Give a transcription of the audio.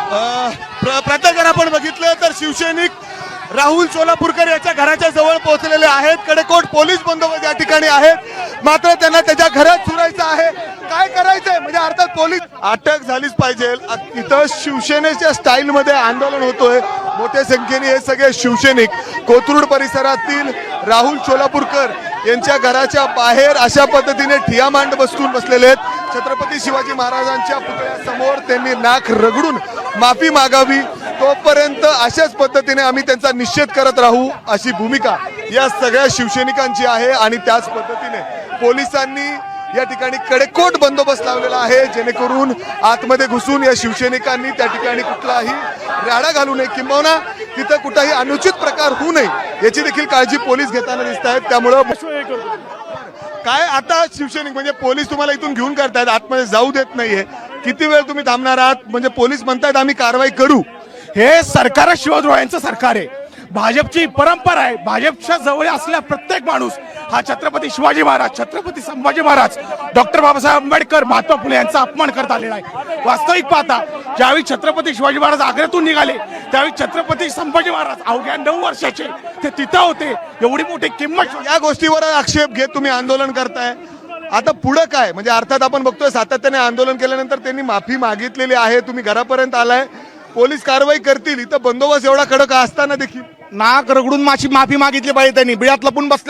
प्रत्येकानं आपण बघितलं तर शिवसैनिक राहुल सोलापूरकर याच्या घराच्या जवळ पोहोचलेले आहेत। कडेकोट पोलीस बंदोबस्त या ठिकाणी आहेत, मात्र त्यांना त्याच्या घरात सुरायचं आहे। काय करायचंय म्हणजे अर्थात पोलीस अटक झालीच पाहिजे। इथं शिवसेनेच्या स्टाईल मध्ये आंदोलन होतोय। मोठ्या संख्येने हे सगळे शिवसैनिक कोथरूड परिसरातील राहुल सोलापूरकर यांच्या घराच्या बाहेर अशा पद्धतीने ठिया मांड बसवून बसलेले आहेत। छत्रपती शिवाजी महाराजांच्या पुतळ्यासमोर त्यांनी नाक रगडून माफी मागावी, तोपर्यंत अशाच पद्धतीने आम्ही त्यांचा निषेध करत राहू अशी भूमिका या सगळ्या शिवसैनिकांची आहे। आणि त्याच पद्धतीने पोलिसांनी या ठिकाणी कडेकोट बंदोबस्त लावलेला आहे, जेणेकरून आतमध्ये घुसून या शिवसैनिकांनी त्या ठिकाणी कुठलाही राडा घालू नये, किंबहुना तिथं कुठलाही अनुचित प्रकार होऊ नये याची देखील काळजी पोलीस घेताना दिसत आहेत। त्यामुळं काय आता शिवसैनिक म्हणजे पोलीस तुम्हाला इथून घेऊन करतायत, आतमध्ये जाऊ देत नाहीये, किती वेळ तुम्ही थांबणार आहात? म्हणजे पोलीस म्हणतायत आम्ही कारवाई करू। हे सरकार शिवरायांचं सरकार आहे, भाजपची परंपरा आहे। भाजपच्या जवळ असलेला प्रत्येक माणूस हा छत्रपती शिवाजी महाराज, छत्रपती संभाजी महाराज, डॉक्टर बाबासाहेब आंबेडकर, महात्मा फुले यांचा अपमान करत आलेला आहे। वास्तविक पाहता ज्यावेळी छत्रपती शिवाजी महाराज आग्र्यातून निघाले त्यावेळी छत्रपती संभाजी महाराज अवघ्या 9 वर्षाचे ते तिथं होते। एवढी मोठी किंमत या गोष्टीवर आक्षेप घेत तुम्ही आंदोलन करताय, आता पुढे काय? म्हणजे अर्थात आपण बघतोय सातत्याने आंदोलन केल्यानंतर त्यांनी माफी मागितलेली आहे, तुम्ही घरापर्यंत आलाय, पोलीस कारवाई करतील, इथं बंदोबस्त एवढा कडक असताना देखील नाक रगडून माफी मागितली पाहिजे। त्यांनी बिळात लपून बसले